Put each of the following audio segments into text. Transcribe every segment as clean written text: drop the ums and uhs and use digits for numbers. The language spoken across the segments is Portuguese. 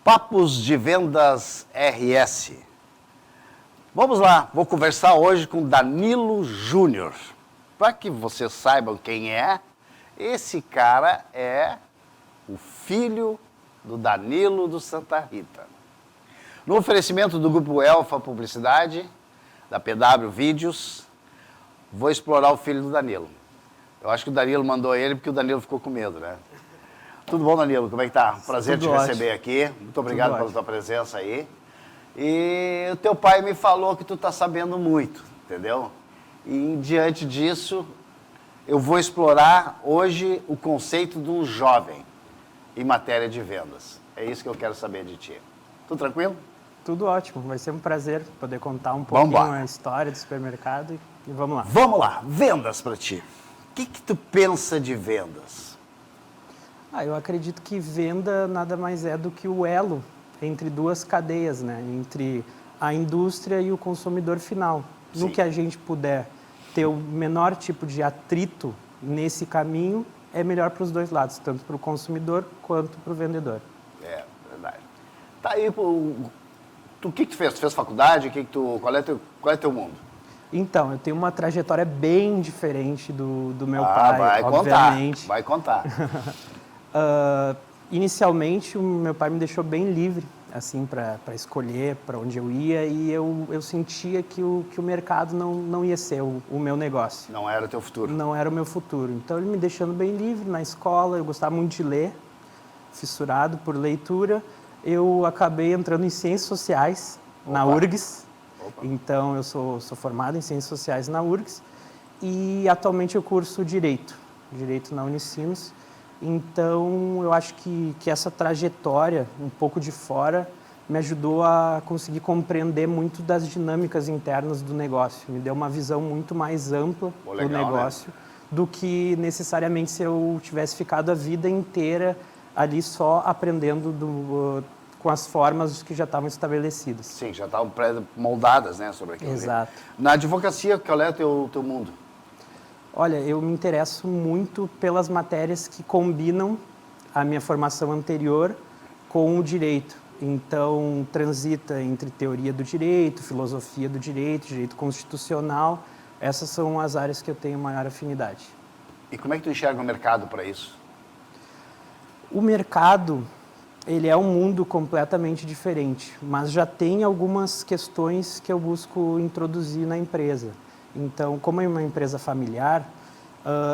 Papos de Vendas RS. Vamos lá, vou conversar hoje com Danilo Júnior. Para que vocês saibam quem é, esse cara é o filho do Danilo do Santa Rita. No oferecimento do Grupo Elfa Publicidade, da PW Vídeos, vou explorar o filho do Danilo. Eu acho que o Danilo mandou ele porque o Danilo ficou com medo, né? Tudo bom, Danilo? Como é que tá? Prazer te receber aqui. Muito obrigado pela tua presença aí. E o teu pai me falou que tu tá sabendo muito, entendeu? E diante disso, eu vou explorar hoje o conceito de um jovem em matéria de vendas. É isso que eu quero saber de ti. Tudo tranquilo? Tudo ótimo. Vai ser um prazer poder contar um pouquinho a história do supermercado e vamos lá. Vamos lá. Vendas para ti. O que tu pensa de vendas? Eu acredito que venda nada mais é do que o elo entre duas cadeias, né? Entre a indústria e o consumidor final. Sim. No que a gente puder ter o menor tipo de atrito nesse caminho, é melhor para os dois lados, tanto para o consumidor quanto para o vendedor. É, verdade. Tá aí, o que tu fez? Tu fez faculdade? Qual é teu mundo? Então, eu tenho uma trajetória bem diferente do meu pai, obviamente. Vai contar. Inicialmente, o meu pai me deixou bem livre, assim, para escolher para onde eu ia, e eu sentia que o mercado não ia ser o meu negócio. Não era o teu futuro. Não era o meu futuro. Então, ele me deixando bem livre na escola, eu gostava muito de ler, fissurado por leitura. Eu acabei entrando em Ciências Sociais, na URGS. Então, eu sou formado em Ciências Sociais na URGS e atualmente eu curso Direito na Unicinos. Então, eu acho que essa trajetória, um pouco de fora, me ajudou a conseguir compreender muito das dinâmicas internas do negócio. Me deu uma visão muito mais ampla do negócio, né? Do que necessariamente se eu tivesse ficado a vida inteira ali só aprendendo com as formas que já estavam estabelecidas. Sim, já estavam pré-moldadas, né, sobre aquilo. Exato. Na advocacia, qual é o teu mundo? Olha, eu me interesso muito pelas matérias que combinam a minha formação anterior com o direito. Então, transita entre teoria do direito, filosofia do direito, direito constitucional. Essas são as áreas que eu tenho maior afinidade. E como é que tu enxerga o mercado para isso? O mercado, ele é um mundo completamente diferente, mas já tem algumas questões que eu busco introduzir na empresa. Então, como é uma empresa familiar,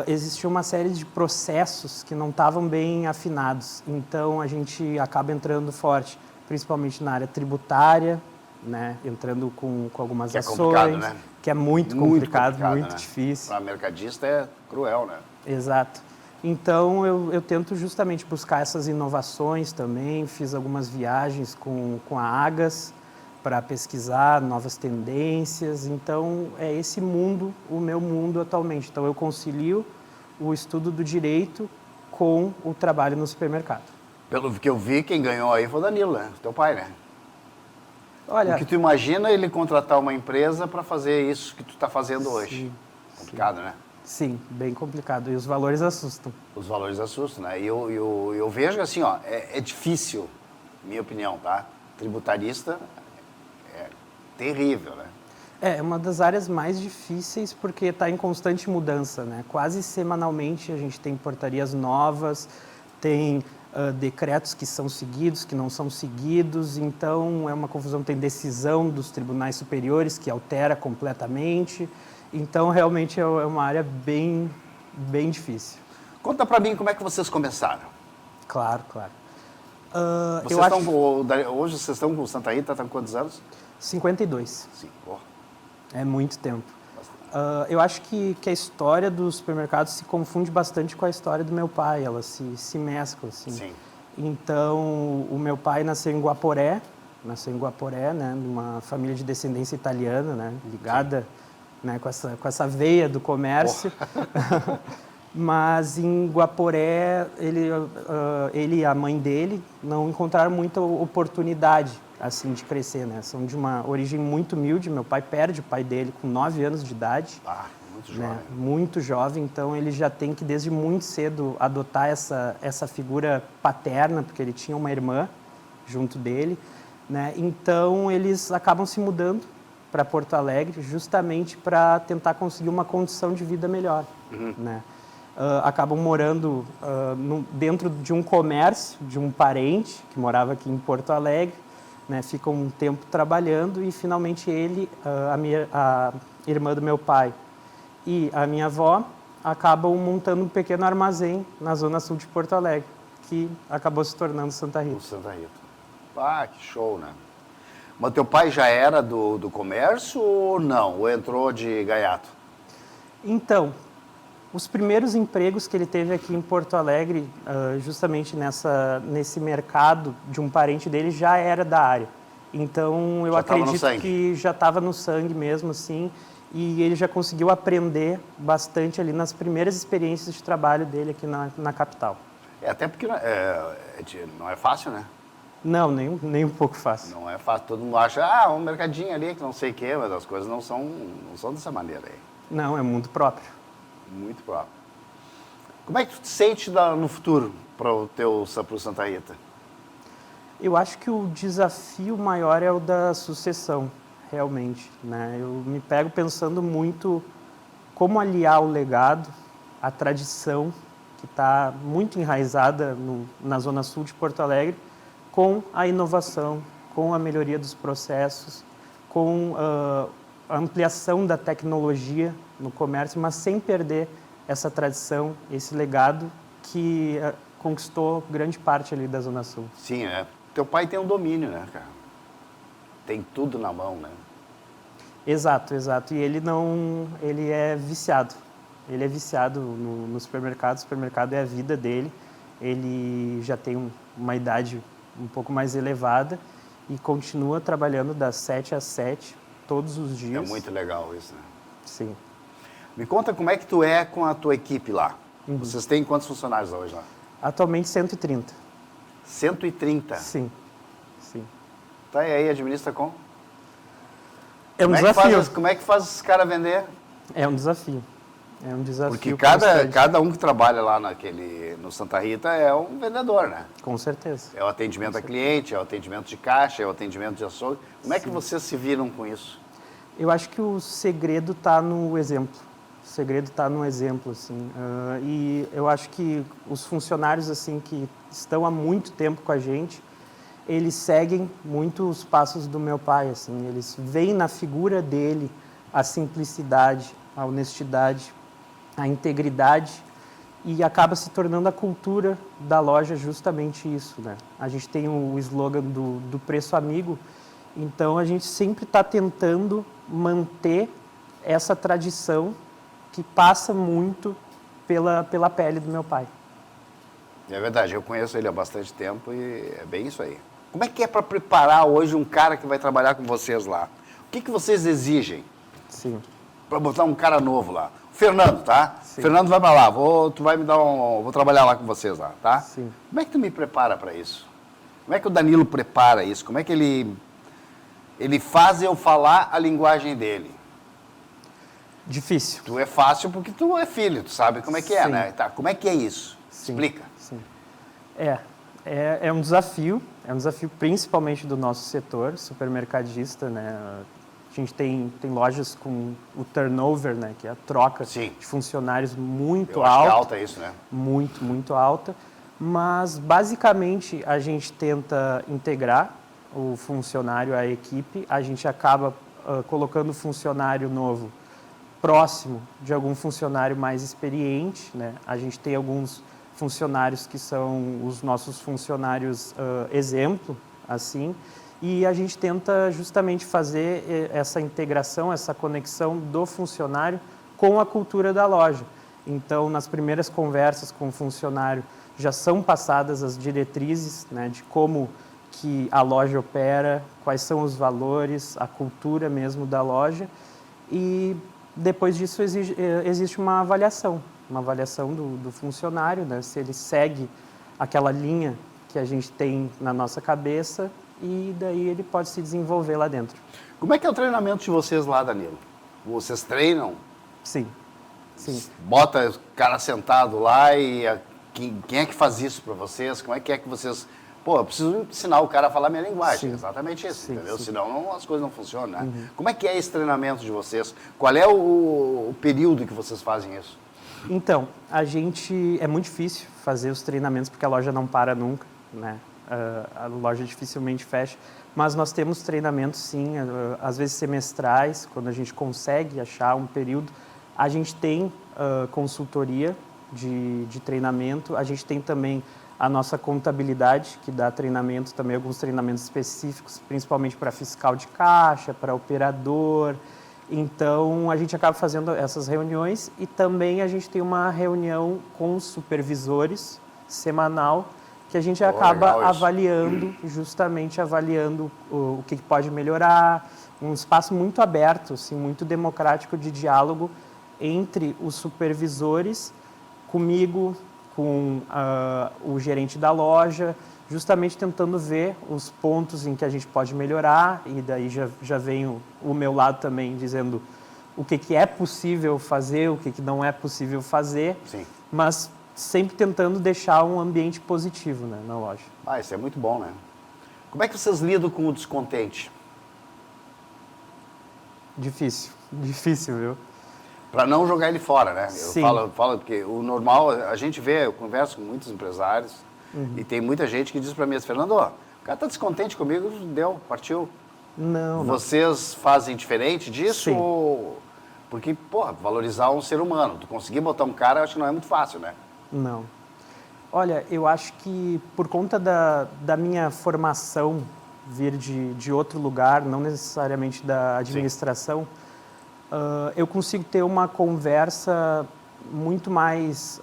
existia uma série de processos que não estavam bem afinados. Então, a gente acaba entrando forte, principalmente na área tributária, né? Entrando com algumas ações. Que é complicado, né? Que é muito complicado, muito difícil. Para mercadista é cruel, né? Exato. Então, eu tento justamente buscar essas inovações também. Fiz algumas viagens com a Agas, para pesquisar novas tendências. Então, é esse mundo, o meu mundo atualmente. Então, eu concilio o estudo do direito com o trabalho no supermercado. Pelo que eu vi, quem ganhou aí foi o Danilo, né? Teu pai, né? Olha, o que tu imagina ele contratar uma empresa para fazer isso que tu está fazendo hoje? Complicado, né? Sim, bem complicado. E os valores assustam. Os valores assustam, né? E eu vejo assim, ó, é difícil, minha opinião, tá? Tributarista terrível, né? É uma das áreas mais difíceis porque está em constante mudança, né? Quase semanalmente a gente tem portarias novas, tem decretos que são seguidos, que não são seguidos, então é uma confusão. Tem decisão dos tribunais superiores que altera completamente, então realmente é uma área bem difícil. Conta para mim como é que vocês começaram. Claro. Hoje vocês estão com o Santa Rita, estão com quantos anos? 52. Sim, porra. É muito tempo. Eu acho que a história dos supermercados se confunde bastante com a história do meu pai, elas se mesclam, assim. Sim. Então, o meu pai nasceu em Guaporé, né, numa família de descendência italiana, né, ligada, né, com essa veia do comércio. Mas em Guaporé, ele e a mãe dele não encontraram muita oportunidade assim, de crescer, né? São de uma origem muito humilde. Meu pai perde o pai dele com 9 anos de idade. Muito né? jovem. Muito jovem, então ele já tem que desde muito cedo adotar essa figura paterna, porque ele tinha uma irmã junto dele, né? Então eles acabam se mudando para Porto Alegre justamente para tentar conseguir uma condição de vida melhor, né? Acabam morando dentro de um comércio de um parente que morava aqui em Porto Alegre, né? Ficam um tempo trabalhando e finalmente ele, a irmã do meu pai e a minha avó acabam montando um pequeno armazém na zona sul de Porto Alegre, que acabou se tornando Santa Rita. O Santa Rita. Ah, que show, né? Mas teu pai já era do comércio ou não? Ou entrou de gaiato? Então, os primeiros empregos que ele teve aqui em Porto Alegre, justamente nesse mercado de um parente dele, já era da área. Então, eu Já tava no acredito sangue. que já estava no sangue mesmo, assim, e ele já conseguiu aprender bastante ali nas primeiras experiências de trabalho dele aqui na capital. Até porque não é fácil, né? Não, nem um pouco fácil. Não é fácil. Todo mundo acha, um mercadinho ali que não sei o quê, mas as coisas não são dessa maneira aí. Não, é mundo próprio. Muito próprio. Como é que tu te sente no futuro pro Santa Rita? Eu acho que o desafio maior é o da sucessão, realmente, né? Eu me pego pensando muito como aliar o legado, a tradição, que está muito enraizada na Zona Sul de Porto Alegre, com a inovação, com a melhoria dos processos, com a ampliação da tecnologia no comércio, mas sem perder essa tradição, esse legado que conquistou grande parte ali da Zona Sul. Sim, teu pai tem um domínio, né, cara? Tem tudo na mão, né? Exato. E ele é viciado. Ele é viciado no supermercado. O supermercado é a vida dele. Ele já tem uma idade um pouco mais elevada e continua trabalhando das 7 às 7 todos os dias. É muito legal isso, né? Sim. Me conta como é que tu é com a tua equipe lá. Vocês têm quantos funcionários hoje lá? Atualmente 130. 130? Sim. Tá, e aí, administra como? É um desafio. Como é que faz os caras vender? É um desafio. Porque constante. cada um que trabalha lá no Santa Rita é um vendedor, né? Com certeza. É o atendimento a cliente, é o atendimento de caixa, é o atendimento de açougue. Como é que vocês se viram com isso? Eu acho que o segredo está no exemplo. O segredo está no exemplo, assim. E eu acho que os funcionários, assim, que estão há muito tempo com a gente, eles seguem muito os passos do meu pai, assim. Eles veem na figura dele a simplicidade, a honestidade, a integridade, e acaba se tornando a cultura da loja justamente isso, né? A gente tem o slogan do preço amigo, então a gente sempre está tentando manter essa tradição que passa muito pela pele do meu pai. É verdade, eu conheço ele há bastante tempo e é bem isso aí. Como é que é para preparar hoje um cara que vai trabalhar com vocês lá? O que vocês exigem Sim. para botar um cara novo lá? Fernando, tá? Sim. Fernando vai para lá, tu vai me dar vou trabalhar lá com vocês lá, tá? Sim. Como é que tu me prepara para isso? Como é que o Danilo prepara isso? Como é que ele faz eu falar a linguagem dele? Difícil. Tu é fácil porque tu é filho, tu sabe como é que é, Sim. né? Tá, como é que é isso? Sim. Explica. Sim. É um desafio principalmente do nosso setor supermercadista, né? A gente tem lojas com o turnover, né, que é a troca Sim. de funcionários muito Eu acho que é alta. alta isso, né? Muito alta. Mas, basicamente, a gente tenta integrar o funcionário à equipe. A gente acaba colocando o funcionário novo próximo de algum funcionário mais experiente, né? A gente tem alguns funcionários que são os nossos funcionários exemplo, assim, e a gente tenta justamente fazer essa integração, essa conexão do funcionário com a cultura da loja. Então, nas primeiras conversas com o funcionário, já são passadas as diretrizes, né, de como que a loja opera, quais são os valores, a cultura mesmo da loja, e depois disso existe uma avaliação do funcionário, né, se ele segue aquela linha que a gente tem na nossa cabeça, e daí ele pode se desenvolver lá dentro. Como é que é o treinamento de vocês lá, Danilo? Vocês treinam? Sim. Sim. Bota o cara sentado lá e quem é que faz isso para vocês? Como é que vocês... Pô, eu preciso ensinar o cara a falar minha linguagem. Sim. Exatamente isso, Sim, entendeu? sim. Senão as coisas não funcionam, né? Como é que é esse treinamento de vocês? Qual é o período que vocês fazem isso? Então, é muito difícil fazer os treinamentos porque a loja não para nunca, né? A loja dificilmente fecha, mas nós temos treinamentos sim, às vezes semestrais, quando a gente consegue achar um período. A gente tem consultoria de treinamento, a gente tem também a nossa contabilidade, que dá treinamento também, alguns treinamentos específicos, principalmente para fiscal de caixa, para operador. Então, a gente acaba fazendo essas reuniões e também a gente tem uma reunião com os supervisores semanal, que a gente acaba avaliando, justamente avaliando o que pode melhorar, um espaço muito aberto, assim, muito democrático de diálogo entre os supervisores, comigo, com o gerente da loja, justamente tentando ver os pontos em que a gente pode melhorar, e daí já vem o meu lado também dizendo o que é possível fazer, o que não é possível fazer, Sim. mas sempre tentando deixar um ambiente positivo, né, na loja. Isso é muito bom, né? Como é que vocês lidam com o descontente? Difícil, viu? Para não jogar ele fora, né? Sim. Eu falo porque o normal, a gente vê, eu converso com muitos empresários e tem muita gente que diz para mim, Fernando, o cara tá descontente comigo, deu, partiu. Não. Vocês fazem diferente disso? Sim. Porque, valorizar um ser humano, tu conseguir botar um cara, eu acho que não é muito fácil, né? Não. Olha, eu acho que por conta da minha formação vir de outro lugar, não necessariamente da administração, eu consigo ter uma conversa muito mais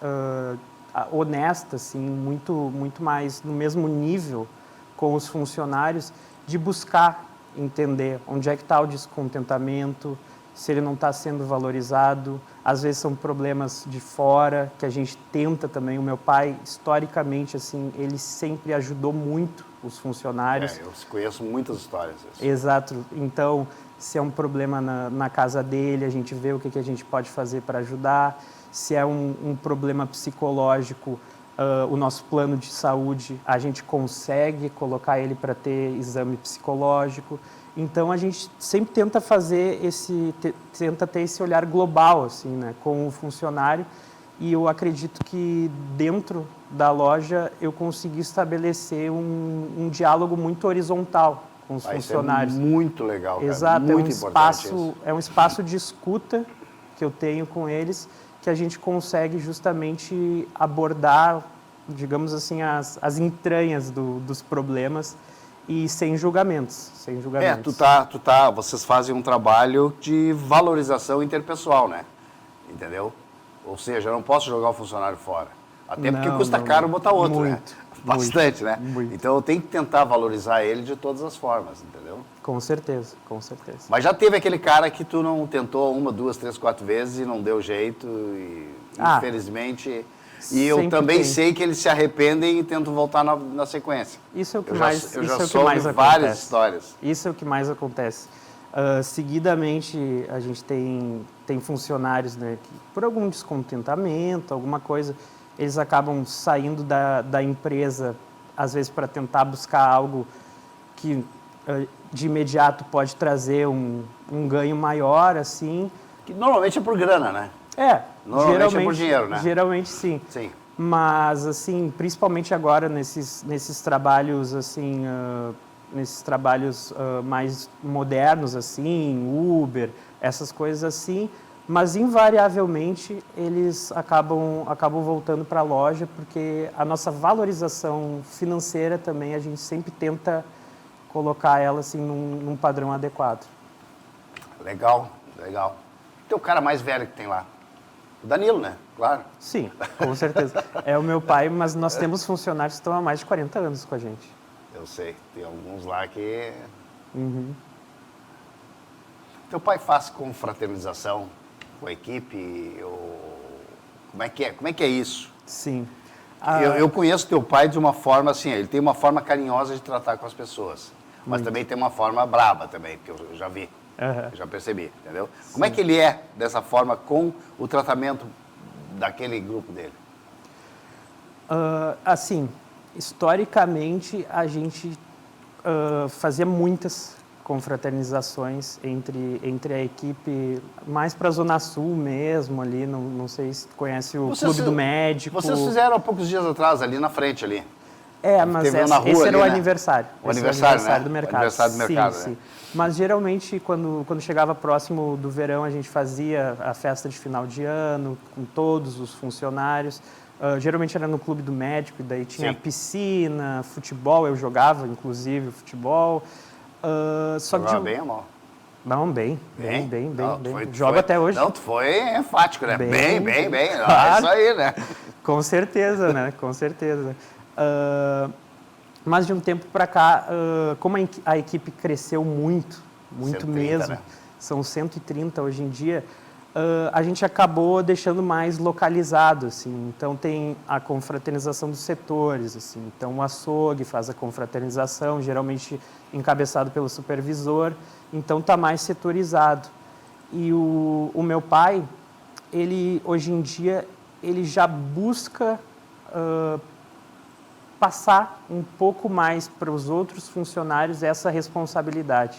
honesta, assim, muito mais no mesmo nível com os funcionários, de buscar entender onde é que está o descontentamento, se ele não está sendo valorizado. Às vezes são problemas de fora, que a gente tenta também. O meu pai, historicamente, assim, ele sempre ajudou muito os funcionários. Eu conheço muitas histórias. Exato. Então, se é um problema na casa dele, a gente vê o que a gente pode fazer para ajudar. Se é um problema psicológico, o nosso plano de saúde, a gente consegue colocar ele para ter exame psicológico. Então, a gente sempre tenta tenta ter esse olhar global, assim, né, com o funcionário. E eu acredito que dentro da loja eu consegui estabelecer um diálogo muito horizontal com os funcionários. Isso é muito legal, cara. Exato, muito importante é um espaço de escuta que eu tenho com eles, que a gente consegue justamente abordar, digamos assim, as entranhas dos problemas e sem julgamentos. Vocês fazem um trabalho de valorização interpessoal, né? Entendeu? Ou seja, eu não posso jogar o funcionário fora. Até porque custa caro botar outro, né? Bastante, né? Muito. Então eu tenho que tentar valorizar ele de todas as formas, entendeu? Com certeza, com certeza. Mas já teve aquele cara que tu não tentou 1, 2, 3, 4 vezes e não deu jeito e infelizmente... E eu também sei que eles se arrependem e tentam voltar na sequência. Isso é o que eu já soube várias histórias. Isso é o que mais acontece. Seguidamente, a gente tem funcionários, né, que por algum descontentamento, alguma coisa, eles acabam saindo da empresa, às vezes para tentar buscar algo que de imediato pode trazer um ganho maior, assim. Que normalmente é por grana, né? Normalmente é por dinheiro, né? Geralmente sim. Sim. Mas, assim, principalmente agora nesses trabalhos, assim, nesses trabalhos mais modernos, assim, Uber, essas coisas assim, mas invariavelmente eles acabam voltando para a loja, porque a nossa valorização financeira também, a gente sempre tenta colocar ela, assim, num padrão adequado. Legal. Tem o cara mais velho que tem lá. O Danilo, né? Claro. Sim, com certeza. É o meu pai, mas nós temos funcionários que estão há mais de 40 anos com a gente. Eu sei, tem alguns lá que... Teu pai faz confraternização com a equipe? Como é que é isso? Sim. Eu conheço teu pai de uma forma assim, ele tem uma forma carinhosa de tratar com as pessoas. Mas também tem uma forma braba também, porque eu já vi. Aham. Eu já percebi, entendeu? Como é que ele é dessa forma com o tratamento daquele grupo dele? Assim, historicamente, a gente fazia muitas confraternizações entre a equipe, mais para a Zona Sul mesmo, ali, não sei se tu conhece o Clube do Médico. Vocês fizeram há poucos dias atrás, ali na frente, ali. Mas Teve um na rua esse ali, era o né? aniversário. O Esse aniversário, era o aniversário né? do mercado. O aniversário do mercado, sim, né? sim. Mas geralmente, quando chegava próximo do verão, a gente fazia a festa de final de ano com todos os funcionários. Geralmente era no Clube do Médico, e daí tinha Sim. piscina, futebol, eu jogava, inclusive, futebol. Só que Jogava bem ou mal? Não, bem. Não, tu Jogo foi- até hoje. Não, tu foi enfático, né? Bem. Não, Claro. é isso aí, né? Com certeza, né? Com certeza. Mas de um tempo para cá, como a equipe cresceu muito 130, mesmo, né? são 130 hoje em dia, a gente acabou deixando mais localizado, assim. Então tem a confraternização dos setores, assim. Então o açougue faz a confraternização, geralmente encabeçado pelo supervisor. Então está mais setorizado. E o meu pai, ele hoje em dia, ele já busca passar um pouco mais para os outros funcionários essa responsabilidade.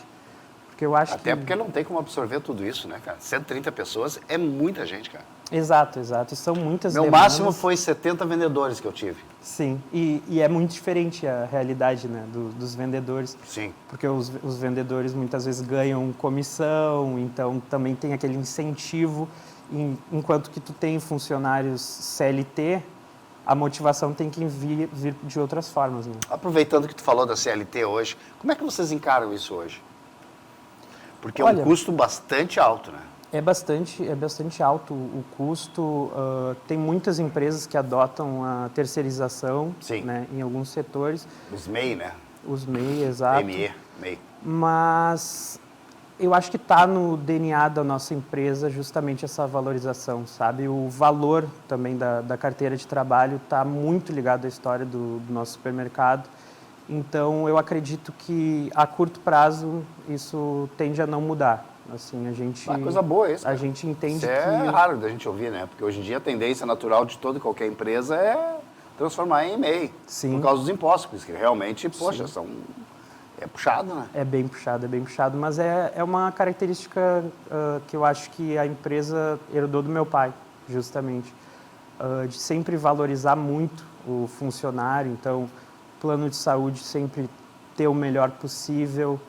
Porque eu acho Até que... porque não tem como absorver tudo isso, né, cara? 130 pessoas é muita gente, cara. Exato. E são muitas Meu demandas. máximo foi 70 vendedores que eu tive. Sim, e é muito diferente a realidade, né, dos vendedores. Sim. Porque os vendedores muitas vezes ganham comissão, então também tem aquele incentivo. Enquanto que tu tem funcionários CLT, a motivação tem que vir de outras formas, né? Aproveitando que tu falou da CLT hoje, como é que vocês encaram isso hoje? Porque é Olha, um custo bastante alto, né? É bastante alto o custo. Tem muitas empresas que adotam a terceirização, Sim. né, em alguns setores. Os MEI, né? Os MEI, exato. MEI. Mas eu acho que está no DNA da nossa empresa justamente essa valorização, sabe? O valor também da carteira de trabalho está muito ligado à história do nosso supermercado. Então, eu acredito que a curto prazo isso tende a não mudar. Assim, a gente... Uma coisa boa isso, A cara. gente entende Isso é que... raro da gente ouvir, né? Porque hoje em dia a tendência natural de toda e qualquer empresa é transformar em MEI. Sim. Por causa dos impostos, que realmente, poxa, é puxado, né? É bem puxado, mas é uma característica que eu acho que a empresa herdou do meu pai, justamente. De sempre valorizar muito o funcionário, então, plano de saúde sempre ter o melhor possível,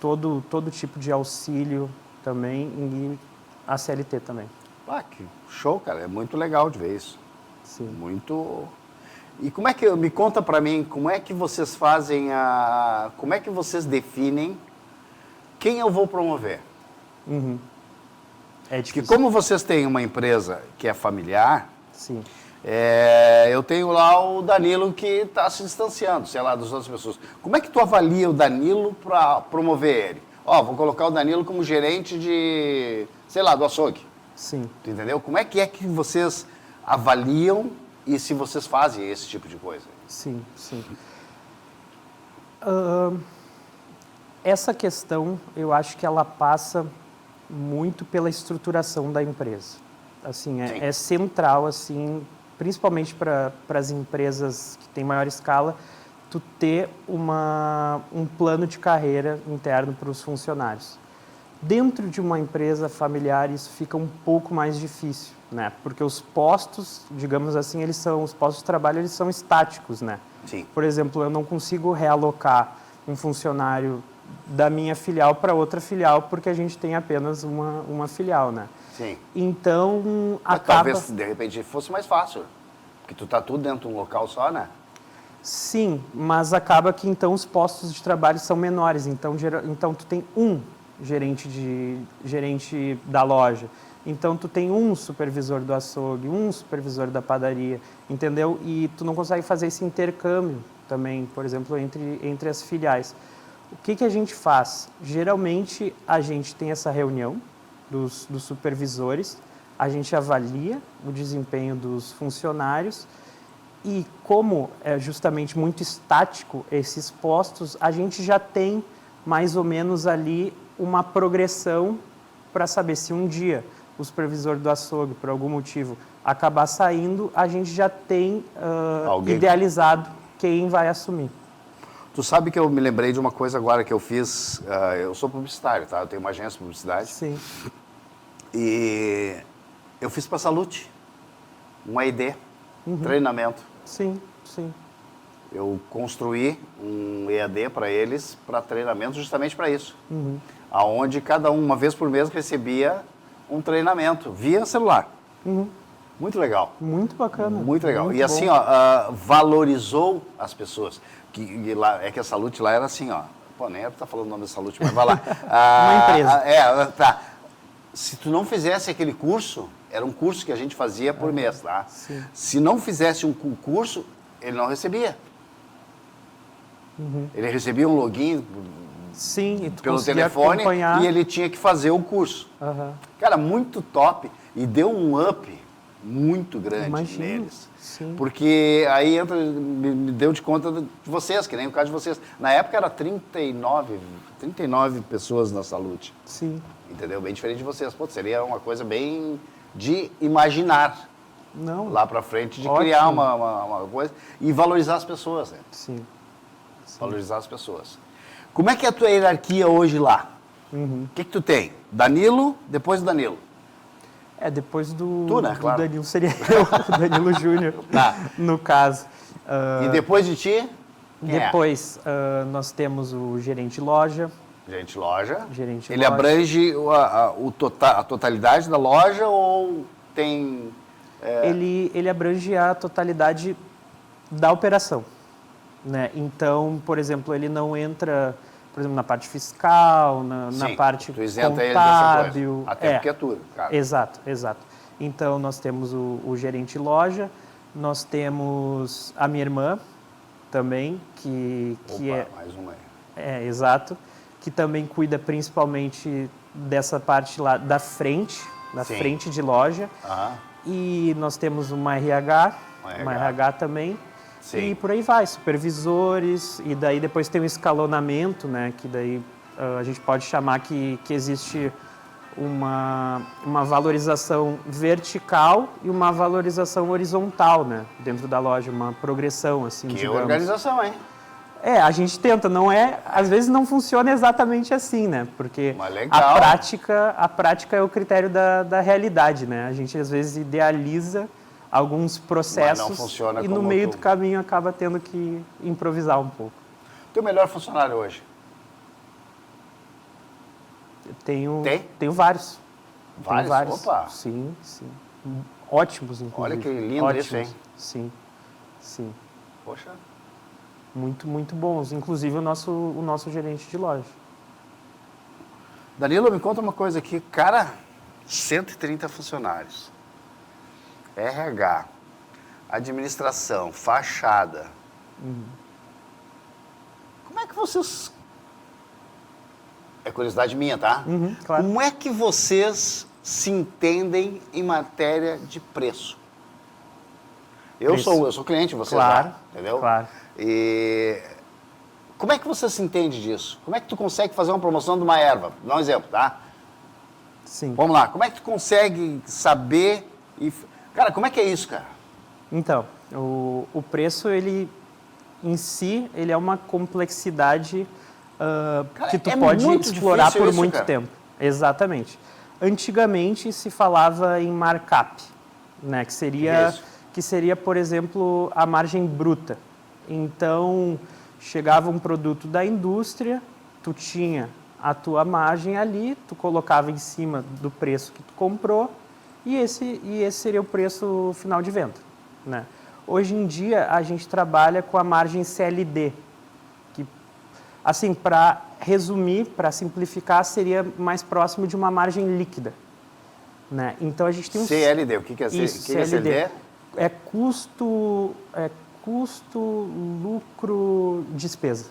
todo tipo de auxílio também, e a CLT também. Ah, que show, cara. É muito legal de ver isso. Sim. Muito... E como é que... Me conta pra mim, como é que vocês fazem a... Como é que vocês definem quem eu vou promover? É Porque difícil. como vocês têm uma empresa que é familiar, Sim. eu tenho lá o Danilo que está se distanciando, sei lá, das outras pessoas. Como é que tu avalia o Danilo para promover ele? Ó, vou colocar o Danilo como gerente de, sei lá, do açougue. Sim. Tu entendeu? Como é que vocês avaliam e se vocês fazem esse tipo de coisa? Sim. Essa questão, eu acho que ela passa muito pela estruturação da empresa. Assim, Sim. é central, assim, principalmente para as empresas que têm maior escala, tu ter um plano de carreira interno para os funcionários. Dentro de uma empresa familiar, isso fica um pouco mais difícil, né? Porque os postos, digamos assim, os postos de trabalho, eles são estáticos, né? Sim. Por exemplo, eu não consigo realocar um funcionário da minha filial para outra filial, porque a gente tem apenas uma filial, né? Sim. Então, Mas acaba... talvez, de repente, fosse mais fácil. Porque tu tá tudo dentro de um local só, né? Sim, mas acaba que então os postos de trabalho são menores. Então tu tem um gerente da loja. Então tu tem um supervisor do açougue, um supervisor da padaria, entendeu? E tu não consegue fazer esse intercâmbio também, por exemplo, entre as filiais. O que a gente faz? Geralmente a gente tem essa reunião dos supervisores, a gente avalia o desempenho dos funcionários e como é justamente muito estático esses postos, a gente já tem mais ou menos ali uma progressão para saber se um dia o supervisor do açougue, por algum motivo, acabar saindo, a gente já tem idealizado quem vai assumir. Tu sabe que eu me lembrei de uma coisa agora que eu fiz, eu sou publicitário, tá? Eu tenho uma agência de publicidade. Sim. E eu fiz para a Salute, um EAD, treinamento. Sim, sim. Eu construí um EAD para eles, para treinamento, justamente para isso. Aonde cada um, uma vez por mês, recebia um treinamento via celular. Muito legal. Muito bacana. Muito legal. Muito e assim, bom. ó, valorizou as pessoas. E lá, é que a Salute lá era assim, ó. Pô, nem era pra estar falando o nome da Salute, mas vai lá. Uma empresa. Tá. Se tu não fizesse aquele curso, era um curso que a gente fazia por mês, tá? Sim. Se não fizesse um curso, ele não recebia. Ele recebia um login Sim, e tu pelo conseguia telefone acompanhar. e ele tinha que fazer o curso. Aham. Cara, muito top. E deu um up muito grande Imagino, neles. sim. Porque aí entra, me deu de conta de vocês, que nem o caso de vocês. Na época era 39 pessoas na Salute. Sim. Entendeu? Bem diferente de vocês. Pô, seria uma coisa bem de imaginar Não. lá pra frente, de Ótimo. criar uma coisa e valorizar as pessoas, né? Sim. Valorizar as pessoas. Como é que é a tua hierarquia hoje lá? O que tu tem? Danilo, depois do Danilo. Depois do, Tu, né? do Claro. Danilo seria eu, o Danilo Júnior, Tá. no caso. E depois de ti? Quem é? Depois nós temos o gerente de loja. Gerente loja. Gerente de Ele loja. abrange a totalidade da loja ou tem... Ele abrange a totalidade da operação, né? Então, por exemplo, ele não entra, por exemplo, na parte fiscal, na Sim, parte tu isenta ele dessa contábil. coisa. Até porque é tudo, cara. Exato, exato. Então, nós temos o gerente de loja, nós temos a minha irmã também, que Opa, mais uma aí. exato, que também cuida principalmente dessa parte lá da frente, Sim. frente de loja. Aham. E nós temos uma RH, uma RH também. Sim. E por aí vai, supervisores, e daí depois tem um escalonamento, né, que daí a gente pode chamar que existe uma valorização vertical e uma valorização horizontal, né, dentro da loja, uma progressão, assim, Que digamos. organização, hein? A gente tenta, não é, às vezes não funciona exatamente assim, né? Porque Mas legal. a prática é o critério da realidade, né? A gente às vezes idealiza alguns processos Mas não funciona e no como meio tu- do caminho acaba tendo que improvisar um pouco. Teu melhor funcionário hoje? Tenho Tem? vários. Vários? Tenho vários. Opa! Sim, sim. Ótimos, inclusive. Olha que lindo isso, hein? Sim, sim. Poxa. Muito, muito bons. Inclusive o nosso gerente de loja. Danilo, me conta uma coisa aqui. Cara, 130 funcionários. RH, administração, fachada. Como é que vocês... É curiosidade minha, tá? Claro. Como é que vocês se entendem em matéria de preço? Eu Preço. sou cliente de vocês, Claro, lá, entendeu? claro. E como é que você se entende disso? Como é que tu consegue fazer uma promoção de uma erva? Vou dar um exemplo, tá? Sim. Vamos lá. Como é que tu consegue saber e... Cara, como é que é isso, cara? Então, o preço, ele em si, ele é uma complexidade Cara, que tu é pode muito explorar difícil por isso, muito cara. tempo. Exatamente. Antigamente se falava em markup, né? Que Que seria, por exemplo, a margem bruta. Então, chegava um produto da indústria, tu tinha a tua margem ali, tu colocava em cima do preço que tu comprou e esse seria o preço final de venda, né? Hoje em dia, a gente trabalha com a margem CLD, que, assim, para resumir, para simplificar, seria mais próximo de uma margem líquida, né? Então, a gente tem CLD, o que é Isso, que é CLD? É custo, lucro, despesa,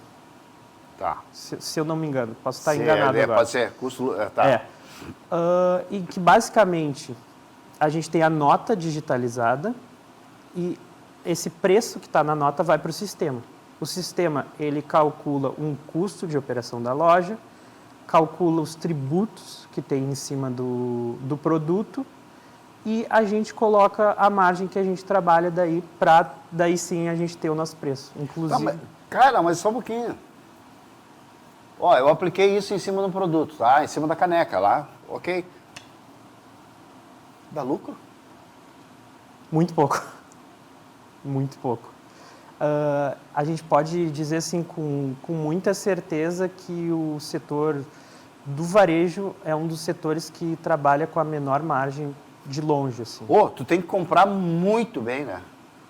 Tá. se eu não me engano. Posso estar CLD enganado agora. pode ser custo... Tá. E que basicamente a gente tem a nota digitalizada e esse preço que está na nota vai para o sistema. O sistema, ele calcula um custo de operação da loja, calcula os tributos que tem em cima do produto e a gente coloca a margem que a gente trabalha daí para daí sim a gente ter o nosso preço. Inclusive... Cara, mas só um pouquinho. Ó, eu apliquei isso em cima do produto, tá? Em cima da caneca lá, ok. Dá lucro? Muito pouco. Muito pouco. A gente pode dizer assim com muita certeza que o setor do varejo é um dos setores que trabalha com a menor margem de longe. Assim. Pô, tu tem que comprar muito bem, né?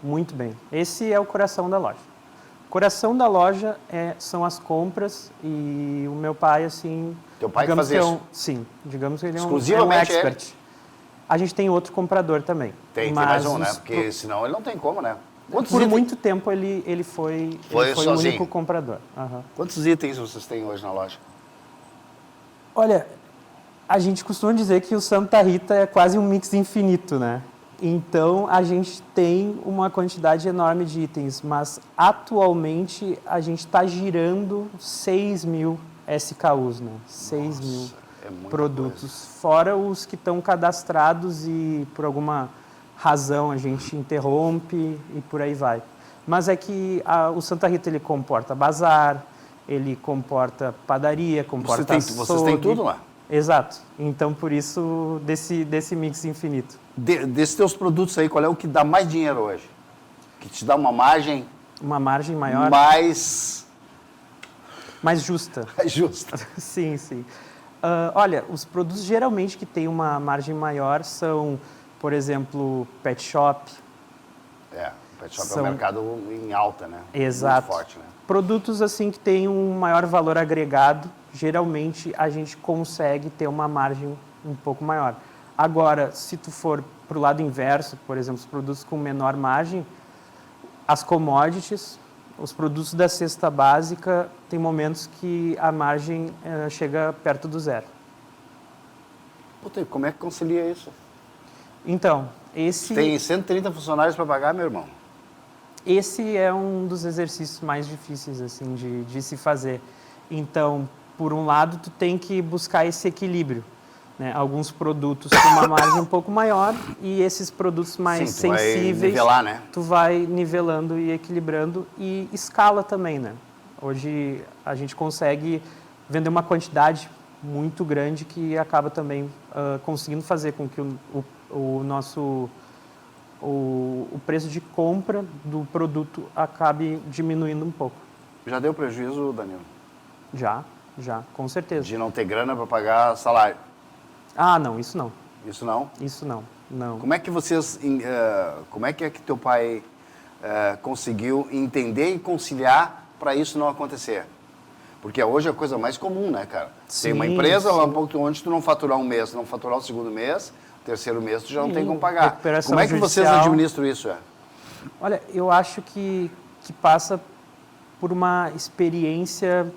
Muito bem. Esse é o coração da loja. O coração da loja são as compras e o meu pai, assim... Teu pai que faz isso? Sim, digamos que ele é um Exclusivamente expert. A gente tem outro comprador também. Tem mais um, né? Porque senão ele não tem como, né? Muito tempo ele foi o único comprador. Uhum. Quantos itens vocês têm hoje na loja? Olha, a gente costuma dizer que o Santa Rita é quase um mix infinito, né? Então, a gente tem uma quantidade enorme de itens, mas atualmente a gente está girando 6 mil SKUs, né? 6 mil produtos, coisa. Fora os que estão cadastrados e por alguma razão a gente interrompe e por aí vai. Mas é que o Santa Rita ele comporta bazar, ele comporta padaria, comporta açougue. Vocês têm tudo lá? Exato. Então, por isso, desse mix infinito. Desses teus produtos aí, qual é o que dá mais dinheiro hoje? Que te dá uma margem... Uma margem maior? Mais justa. Mais justa. Sim, sim. Olha, os produtos geralmente que têm uma margem maior são, por exemplo, pet shop. O pet shop é um mercado em alta, né? Exato. Muito forte, né? Produtos assim que têm um maior valor agregado, geralmente a gente consegue ter uma margem um pouco maior. Agora, se tu for para o lado inverso, por exemplo, os produtos com menor margem, as commodities, os produtos da cesta básica, tem momentos que a margem chega perto do zero. Puta, como é que concilia isso? Então, esse... Tem 130 funcionários para pagar, meu irmão? Esse é um dos exercícios mais difíceis assim, de se fazer. Então, por um lado, tu tem que buscar esse equilíbrio. Né? Alguns produtos com uma margem um pouco maior e esses produtos mais sensíveis, vai nivelar, né? Tu vai nivelando e equilibrando e escala também, né? Hoje a gente consegue vender uma quantidade muito grande que acaba também conseguindo fazer com que o nosso o preço de compra do produto acabe diminuindo um pouco. Já deu prejuízo, Danilo? Já, com certeza. De não ter grana para pagar salário? Ah, não, isso não. Isso não? Isso não. Como é que vocês, como é que teu pai conseguiu entender e conciliar para isso não acontecer? Porque hoje é a coisa mais comum, né, cara? Sim, tem uma empresa lá onde tu não faturar um mês, não faturar o segundo mês, terceiro mês tu já não tem como pagar. Como é que vocês administram isso? Olha, eu acho que passa por uma experiência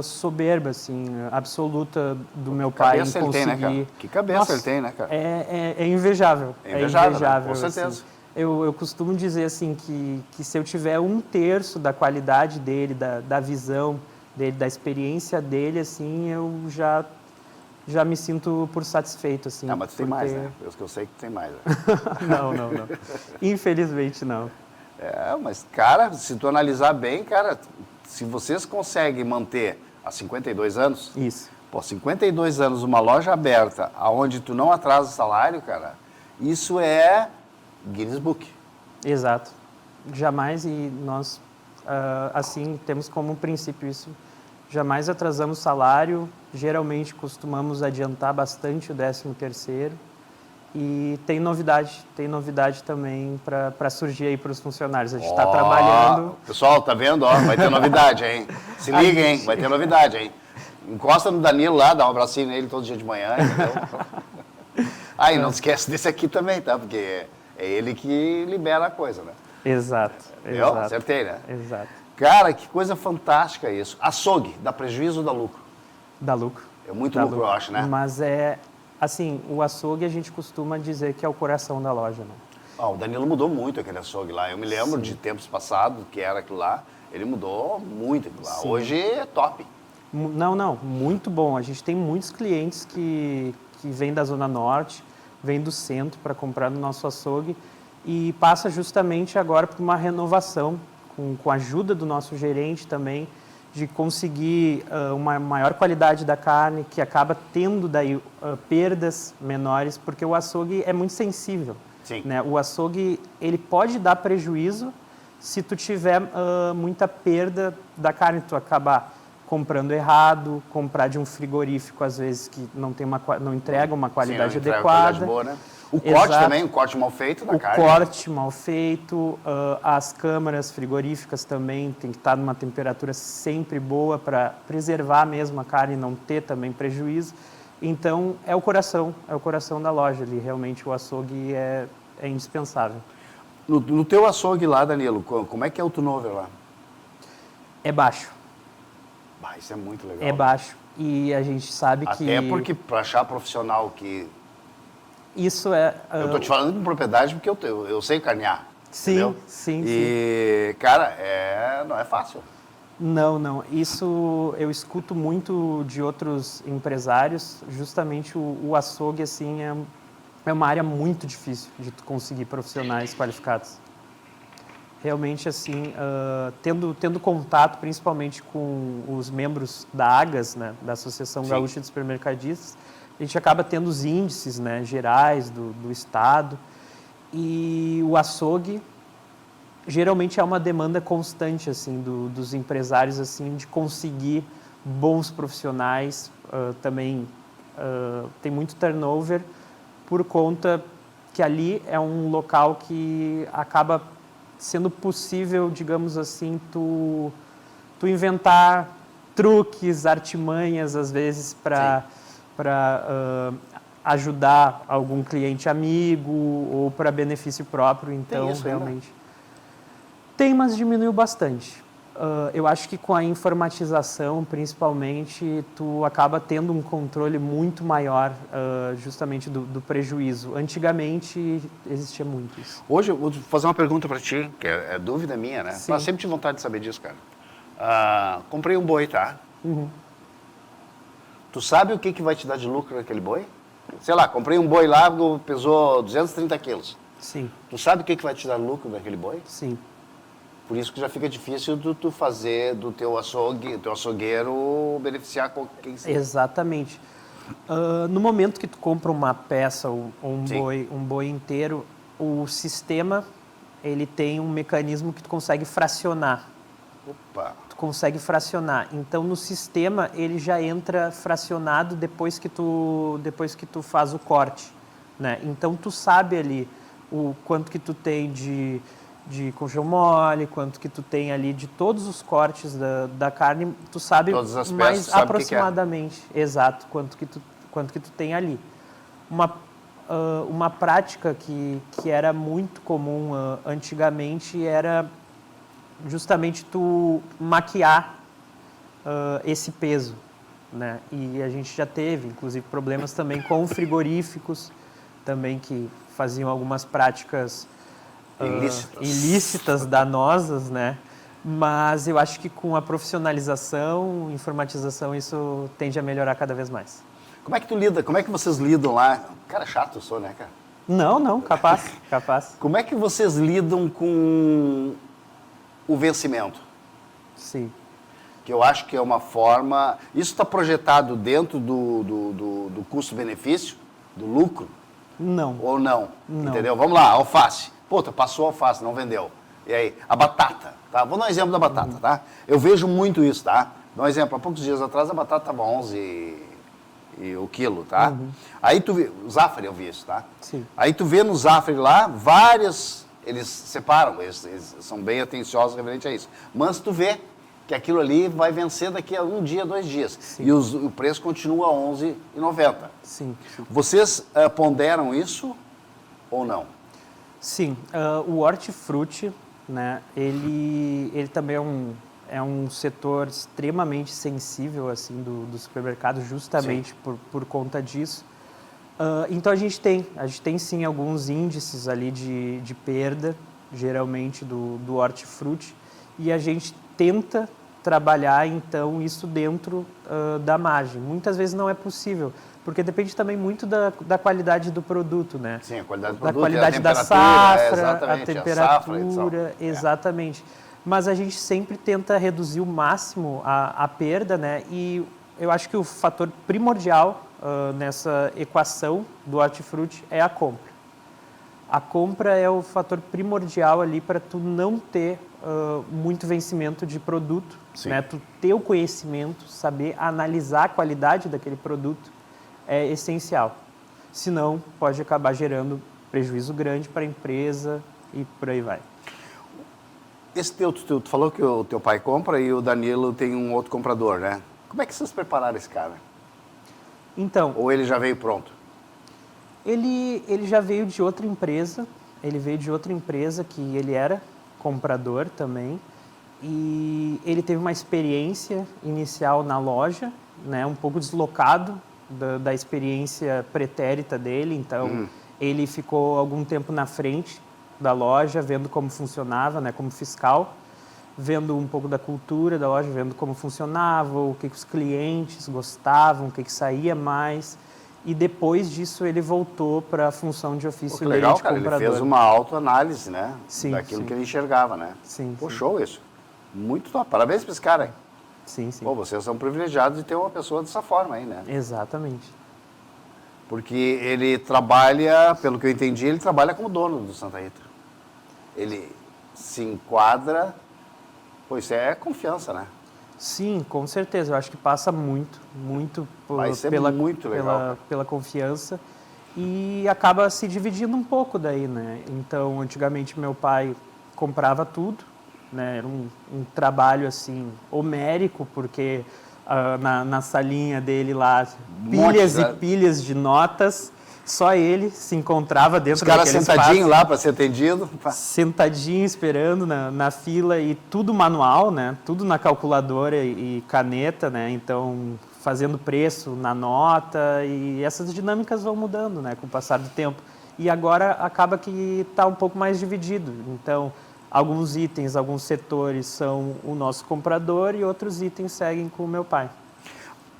soberba, assim, absoluta do meu pai em conseguir... Ele tem, né, cara? Que cabeça ele tem, né, cara? É invejável. É invejável, né? Com certeza. Assim. Eu costumo dizer, assim, que se eu tiver 1/3 da qualidade dele, da visão dele, da experiência dele, assim, eu já me sinto por satisfeito, assim. Não, mas tu tem mais, né? Eu sei que tu tem mais. Né? Não. Infelizmente, não. Mas, cara, se tu analisar bem, cara, se vocês conseguem manter há 52 anos... Isso. Pô, 52 anos, uma loja aberta, aonde tu não atrasa o salário, cara, isso é Guinness Book. Exato. Jamais, e nós, assim, temos como princípio isso. Jamais atrasamos salário, geralmente costumamos adiantar bastante o 13º. E tem novidade também para surgir aí para os funcionários. A gente está trabalhando... Pessoal, tá vendo? Vai ter novidade, hein? Se liga, hein? Vai ter novidade, hein? Encosta no Danilo lá, dá um abracinho nele todo dia de manhã, entendeu? E não esquece desse aqui também, tá? Porque é ele que libera a coisa, né? Exato. Eu acertei, né? Exato. Cara, que coisa fantástica isso. Açougue, dá prejuízo ou dá lucro? Dá lucro. É muito lucro, eu acho, né? Mas assim, o açougue a gente costuma dizer que é o coração da loja, né? O Danilo mudou muito aquele açougue lá. Eu me lembro de tempos passados que era aquilo lá. Ele mudou muito aquilo lá. Sim. Hoje é top. Não, muito bom. A gente tem muitos clientes que vêm da Zona Norte, vêm do centro para comprar no nosso açougue e passa justamente agora por uma renovação, com a ajuda do nosso gerente também, de conseguir uma maior qualidade da carne, que acaba tendo daí perdas menores, porque o açougue é muito sensível. Sim. Né? O açougue, ele pode dar prejuízo se tu tiver muita perda da carne, tu acabar comprando errado, comprar de um frigorífico, às vezes, que não entrega uma qualidade adequada. Boa, né? O corte também, o corte mal feito da carne. O corte mal feito, as câmaras frigoríficas também tem que estar numa temperatura sempre boa para preservar mesmo a carne e não ter também prejuízo. Então, é o coração da loja ali. Realmente o açougue é indispensável. No teu açougue lá, Danilo, como é que é o turnover lá? É baixo. Isso é muito legal. É baixo. E a gente sabe que... Até porque para achar profissional que... Isso é... Eu tô te falando com propriedade porque eu sei carnear. Sim, entendeu? sim. E, cara, não é fácil. Não. Isso eu escuto muito de outros empresários. Justamente o açougue, assim, é uma área muito difícil de tu conseguir profissionais qualificados. Realmente, assim, tendo contato principalmente com os membros da AGAS, né, da Associação Gaúcha de Supermercadistas, a gente acaba tendo os índices, né, gerais do estado, e o açougue geralmente é uma demanda constante assim dos empresários assim de conseguir bons profissionais. Também tem muito turnover por conta que ali é um local que acaba sendo possível, digamos assim, tu inventar truques, artimanhas às vezes para ajudar algum cliente amigo ou para benefício próprio. Então, tem isso realmente... Tem, mas diminuiu bastante. Eu acho que com a informatização, principalmente, tu acaba tendo um controle muito maior justamente do prejuízo. Antigamente, existia muito isso. Hoje, eu vou fazer uma pergunta para ti, que é dúvida minha, né? Eu sempre tive vontade de saber disso, cara. Comprei um boi, tá? Uhum. Tu sabe o que vai te dar de lucro naquele boi? Sei lá, comprei um boi lá, pesou 230 quilos. Sim. Tu sabe o que vai te dar lucro naquele boi? Sim. Por isso que já fica difícil tu fazer do teu açougueiro beneficiar quem seja. Exatamente. No momento que tu compra uma peça ou um boi inteiro, o sistema ele tem um mecanismo que tu consegue fracionar. Opa! Tu consegue fracionar. Então, no sistema, ele já entra fracionado depois que tu faz o corte, né? Então, tu sabe ali o quanto que tu tem de colchão mole, quanto que tu tem ali de todos os cortes da carne, tu sabe todas as peças, mais sabe aproximadamente, exato, quanto que tu tem ali. Uma prática que era muito comum antigamente era justamente tu maquiar esse peso, né? E a gente já teve, inclusive, problemas também com frigoríficos, também que faziam algumas práticas ilícitas, danosas, né? Mas eu acho que com a profissionalização, informatização, isso tende a melhorar cada vez mais. Como é que tu lida? Como é que vocês lidam lá? Cara, chato eu sou, né, cara? Não, capaz. Como é que vocês lidam com o vencimento? Sim. Que eu acho que é uma forma... Isso está projetado dentro do custo-benefício, do lucro? Não. Ou não? Entendeu? Vamos lá, alface. Puta, passou a alface, não vendeu. E aí? A batata, tá? Vou dar um exemplo da batata, tá? Eu vejo muito isso, tá? Dá um exemplo. Há poucos dias atrás a batata estava 11 o quilo, tá? Aí tu vê... O Zafari eu vi isso, tá? Sim. Aí tu vê no Zafari lá, várias... Eles separam, eles são bem atenciosos referente a isso. Mas tu vê que aquilo ali vai vencer daqui a 1 dia, 2 dias. Sim. E o preço continua a R$ 11,90. Sim. Vocês ponderam isso ou não? Sim. O hortifruti, né, ele também é um setor extremamente sensível assim, do supermercado, justamente por conta disso. Então a gente tem sim alguns índices ali de perda, geralmente do hortifruti, e a gente tenta trabalhar, então, isso dentro da margem. Muitas vezes não é possível, porque depende também muito da qualidade do produto, né? Sim, a qualidade do Da produto, qualidade a da temperatura, safra, exatamente, a temperatura, safra, exatamente. Mas a gente sempre tenta reduzir o máximo a perda, né? E eu acho que o fator primordial nessa equação do hortifruti é a compra. A compra é o fator primordial ali para tu não ter muito vencimento de produto, né? Tu ter o conhecimento, saber analisar a qualidade daquele produto é essencial. Senão, pode acabar gerando prejuízo grande para a empresa e por aí vai. Tu falou que o teu pai compra e o Danilo tem um outro comprador, né? Como é que vocês prepararam esse cara? Então, Ou ele já veio pronto? ele já veio de outra empresa, que ele era comprador também, e ele teve uma experiência inicial na loja, né, um pouco deslocado da experiência pretérita dele, então ele ficou algum tempo na frente da loja, vendo como funcionava, né, como fiscal, vendo um pouco da cultura da loja, vendo como funcionava, o que os clientes gostavam, o que saía mais. E depois disso ele voltou para a função de ofício Pô, dele legal, de cara, comprador. ele fez uma autoanálise, né? Sim, daquilo sim. que ele enxergava, né? Sim, Pô, sim. show isso. Muito top. Parabéns para esse cara, hein? Sim, sim. Pô, vocês são privilegiados de ter uma pessoa dessa forma aí, né? Exatamente. Porque ele trabalha, pelo que eu entendi, ele trabalha como dono do Santa Rita. Ele se enquadra... Pô, isso é confiança, né? Sim, com certeza. Eu acho que passa muito Vai ser muito legal, pela confiança e acaba se dividindo um pouco daí, né? Então, antigamente meu pai comprava tudo, né? Era um trabalho assim homérico, porque na salinha dele lá pilhas e pilhas de notas. Só ele se encontrava dentro daquele espaço. Os caras sentadinhos lá para ser atendido. Sentadinho, esperando na fila e tudo manual, né? Tudo na calculadora e caneta, né? Então, fazendo preço na nota e essas dinâmicas vão mudando, né? Com o passar do tempo. E agora acaba que está um pouco mais dividido. Então, alguns itens, alguns setores são o nosso comprador e outros itens seguem com o meu pai.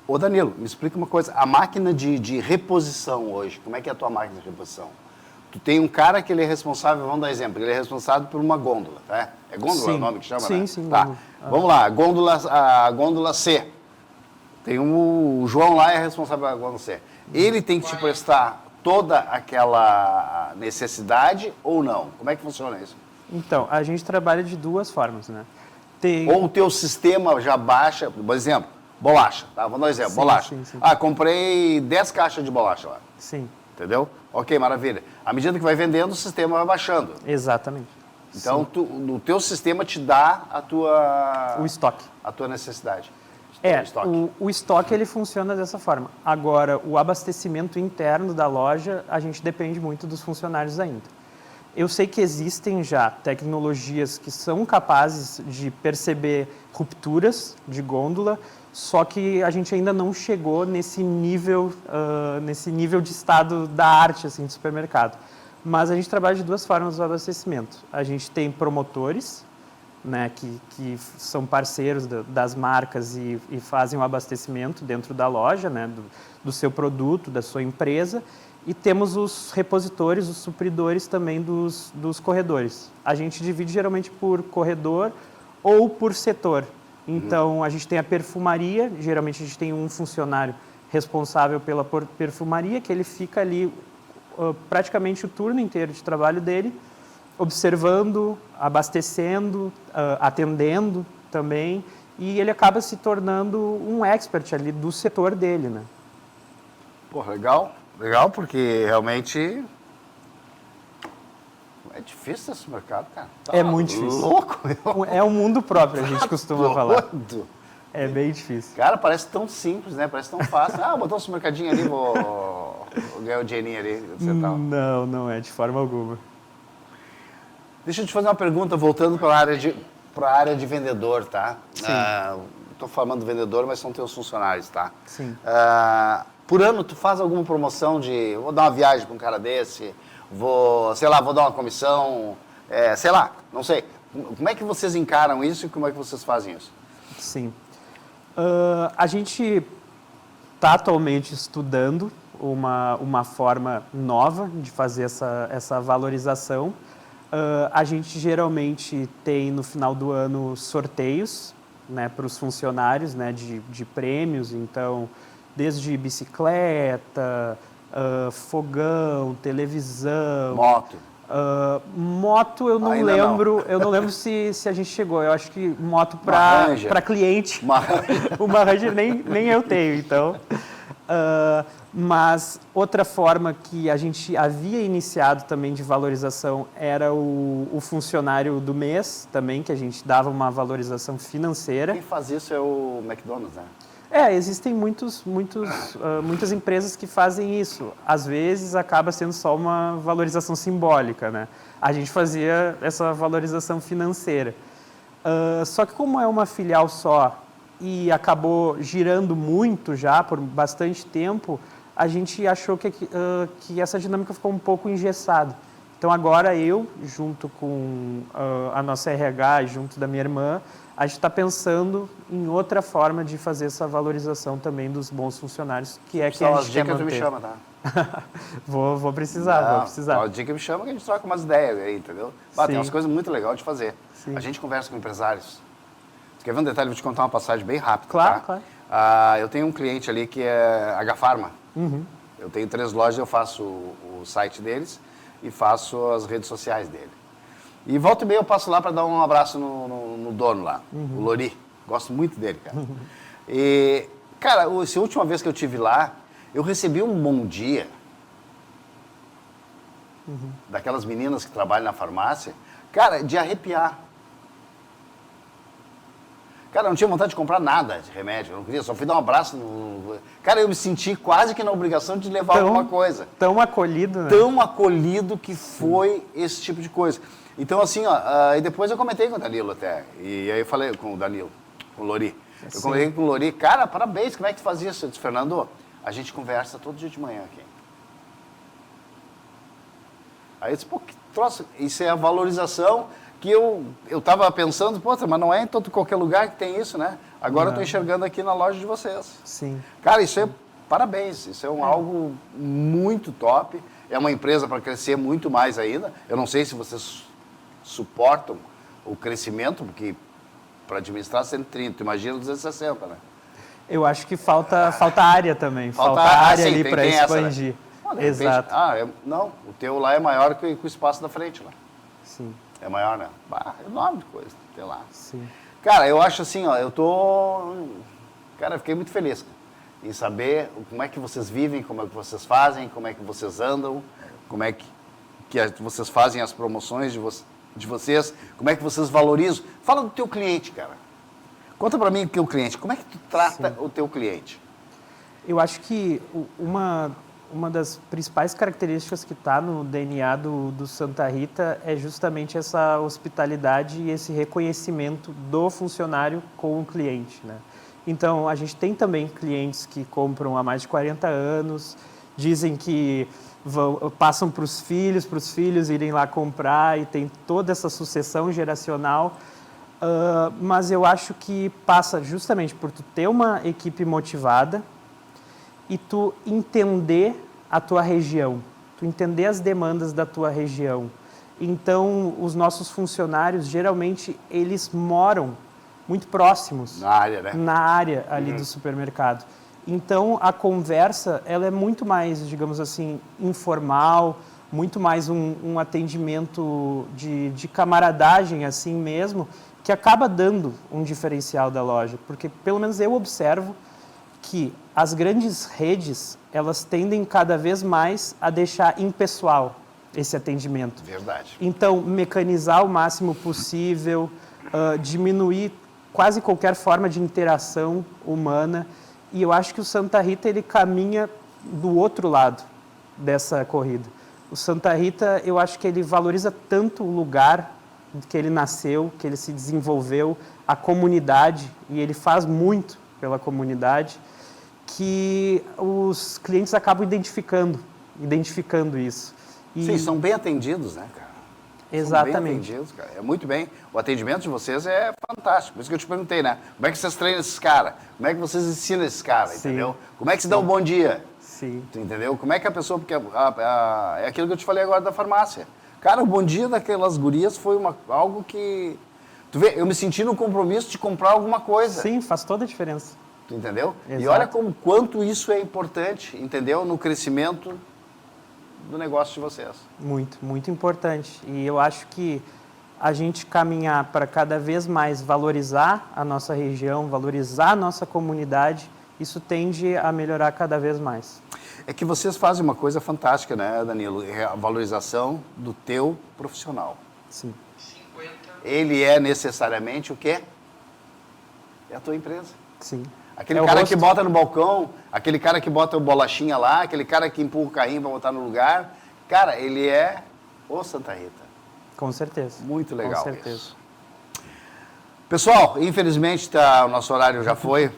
Ô Danilo, me explica uma coisa, a máquina de reposição hoje, como é que é a tua máquina de reposição? Tu tem um cara que ele é responsável, vamos dar exemplo, ele é responsável por uma gôndola, tá? É gôndola Sim. o nome que chama, sim, né? Sim, tá. Vamos lá, a gôndola C. Tem o João lá é responsável pela gôndola C. Ele tem que te prestar toda aquela necessidade ou não? Como é que funciona isso? Então, a gente trabalha de duas formas, né? Ou o teu sistema já baixa, por exemplo, bolacha, tá? Vamos dar um exemplo, Sim, bolacha. sim. Comprei 10 caixas de bolacha lá. Sim. Entendeu? Ok, maravilha. À medida que vai vendendo, o sistema vai baixando. Exatamente. Então, o teu sistema te dá o estoque. A tua necessidade. O estoque ele funciona dessa forma. Agora, o abastecimento interno da loja, a gente depende muito dos funcionários ainda. Eu sei que existem já tecnologias que são capazes de perceber rupturas de gôndola, só que a gente ainda não chegou nesse nível de estado da arte assim, de supermercado. Mas a gente trabalha de duas formas do abastecimento. A gente tem promotores, né, que são parceiros das marcas e fazem o abastecimento dentro da loja, né, do seu produto, da sua empresa. E temos os repositores, os supridores também dos corredores. A gente divide geralmente por corredor ou por setor. Então, a gente tem a perfumaria, geralmente a gente tem um funcionário responsável pela perfumaria, que ele fica ali praticamente o turno inteiro de trabalho dele, observando, abastecendo, atendendo também, e ele acaba se tornando um expert ali do setor dele, né? Pô, legal. Legal, porque realmente é difícil esse mercado, cara. É muito difícil. Louco. É um mundo próprio, a gente costuma falar. Doido. É bem difícil. Cara, parece tão simples, né? Parece tão fácil. Botou um mercadinho ali, vou ganhar o dinheirinho ali. Não, não é de forma alguma. Deixa eu te fazer uma pergunta, voltando para a área de vendedor, tá? Sim. Estou falando do vendedor, mas são teus funcionários, tá? Sim. Por ano, tu faz alguma promoção de... Vou dar uma viagem para um cara desse, vou dar uma comissão, sei lá, não sei. Como é que vocês encaram isso e como é que vocês fazem isso? Sim. A gente está atualmente estudando uma forma nova de fazer essa valorização. A gente geralmente tem no final do ano sorteios, né, para os funcionários, né, de prêmios, então desde bicicleta, fogão, televisão. Moto. Moto eu não Ainda lembro, eu não lembro se a gente chegou. Eu acho que moto Uma Ranger. para cliente. Uma Ranger nem eu tenho, então. Mas outra forma que a gente havia iniciado também de valorização era o funcionário do mês também, que a gente dava uma valorização financeira. Quem faz isso é o McDonald's, né? Existem muitas empresas que fazem isso. Às vezes acaba sendo só uma valorização simbólica, né? A gente fazia essa valorização financeira. Só que como é uma filial só e acabou girando muito já por bastante tempo, a gente achou que essa dinâmica ficou um pouco engessada. Então agora eu, junto com a nossa RH, junto da minha irmã, a gente está pensando em outra forma de fazer essa valorização também dos bons funcionários, que é que a gente quer manter. Tu me chama, tá? Vou precisar. A dica me chama que a gente troca umas ideias aí, entendeu? Tem umas coisas muito legais de fazer. Sim. A gente conversa com empresários. Tu quer ver um detalhe? Vou te contar uma passagem bem rápida, claro, tá? Claro. Eu tenho um cliente ali que é H-Pharma. Uhum. Eu tenho 3 lojas, eu faço o site deles e faço as redes sociais dele. E volta e meia eu passo lá para dar um abraço no dono lá, o Lori. Gosto muito dele, cara. E, cara, a última vez que eu estive lá, eu recebi um bom dia daquelas meninas que trabalham na farmácia, cara, de arrepiar. Cara, eu não tinha vontade de comprar nada de remédio, eu não queria, só fui dar um abraço. Cara, eu me senti quase que na obrigação de levar alguma coisa. Tão acolhido, né? Tão acolhido que foi esse tipo de coisa. Então, assim, e depois eu comentei com o Danilo até, e aí eu falei com o Danilo, com o Lori. Eu comentei com o Lori, cara, parabéns, como é que tu faz isso? Eu disse, Fernando, a gente conversa todo dia de manhã aqui. Aí eu disse, pô, que troço, isso é a valorização que eu tava pensando, pô, mas não é em todo qualquer lugar que tem isso, né? Agora eu tô enxergando aqui na loja de vocês. Sim. Cara, isso é, parabéns, isso é algo muito top, é uma empresa para crescer muito mais ainda. Eu não sei se vocês suportam o crescimento, porque para administrar 130, imagina 260, né? Eu acho que falta área também, falta área ali para expandir. Essa, né? Exato. Não, o teu lá é maior que o espaço da frente lá. Sim. É maior, né? É enorme de coisa, tem lá. Sim. Cara, eu acho assim, Cara, eu fiquei muito feliz em saber como é que vocês vivem, como é que vocês fazem, como é que vocês andam, como é que vocês fazem as promoções de vocês, como é que vocês valorizam. Fala do teu cliente, cara. Conta pra mim o teu cliente. Como é que tu trata o teu cliente? Eu acho que uma das principais características que está no DNA do Santa Rita é justamente essa hospitalidade e esse reconhecimento do funcionário com o cliente, né? Então, a gente tem também clientes que compram há mais de 40 anos, dizem que passam para os filhos irem lá comprar e tem toda essa sucessão geracional. Mas eu acho que passa justamente por tu ter uma equipe motivada e tu entender a tua região, tu entender as demandas da tua região. Então, os nossos funcionários, geralmente, eles moram muito próximos. Na área, né? Na área ali do supermercado. Então, a conversa, ela é muito mais, digamos assim, informal, muito mais um atendimento de camaradagem, assim mesmo, que acaba dando um diferencial da loja. Porque, pelo menos eu observo que as grandes redes, elas tendem cada vez mais a deixar impessoal esse atendimento. Verdade. Então, mecanizar o máximo possível, diminuir quase qualquer forma de interação humana. E eu acho que o Santa Rita, ele caminha do outro lado dessa corrida. O Santa Rita, eu acho que ele valoriza tanto o lugar que ele nasceu, que ele se desenvolveu, a comunidade, e ele faz muito pela comunidade, que os clientes acabam identificando isso. Sim, são bem atendidos, né, cara? Exatamente. São bem atendidos, cara. É muito bem. O atendimento de vocês é fantástico. Por isso que eu te perguntei, né? Como é que vocês treinam esses caras? Como é que vocês ensinam esses caras, entendeu? Como é que se dá um bom dia? Sim. Tu entendeu? Como é que a pessoa... Porque é aquilo que eu te falei agora da farmácia. Cara, o bom dia daquelas gurias foi algo que... Tu vê, eu me senti no compromisso de comprar alguma coisa. Sim, faz toda a diferença. Tu entendeu? Exato. E olha quanto isso é importante, entendeu? No crescimento do negócio de vocês. Muito, muito importante. E eu acho que a gente caminhar para cada vez mais valorizar a nossa região, valorizar a nossa comunidade, isso tende a melhorar cada vez mais. É que vocês fazem uma coisa fantástica, né, Danilo? É a valorização do teu profissional. Sim. Ele é necessariamente o quê? É a tua empresa. Sim. Aquele É o cara rosto. que bota no balcão, aquele cara que bota o bolachinha lá, aquele cara que empurra o carrinho para botar no lugar. Cara, ele é o Santa Rita. Com certeza. Muito legal Com certeza. isso. Pessoal, infelizmente o nosso horário já foi.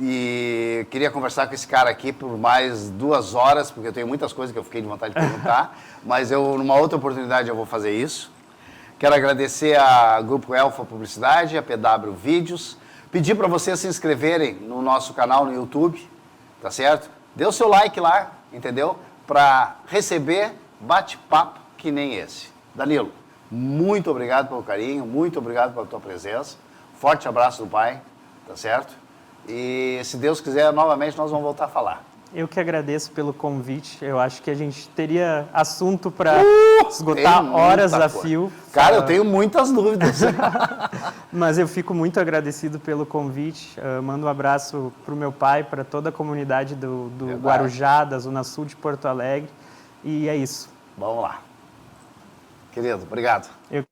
E queria conversar com esse cara aqui por mais 2 horas, porque eu tenho muitas coisas que eu fiquei de vontade de perguntar, mas numa outra oportunidade eu vou fazer isso. Quero agradecer a Grupo Elfa Publicidade, a PW Vídeos, pedir para vocês se inscreverem no nosso canal no YouTube, tá certo? Dê o seu like lá, entendeu? Para receber bate-papo que nem esse. Danilo, muito obrigado pelo carinho, muito obrigado pela tua presença. Forte abraço do pai, tá certo? E se Deus quiser, novamente nós vamos voltar a falar. Eu que agradeço pelo convite. Eu acho que a gente teria assunto para esgotar tem horas muita a coisa. fio. Cara, eu tenho muitas dúvidas. Mas eu fico muito agradecido pelo convite. Mando um abraço para o meu pai, para toda a comunidade do Verdade. Guarujá, da Zona Sul de Porto Alegre. E é isso. Vamos lá. Querido, obrigado. Eu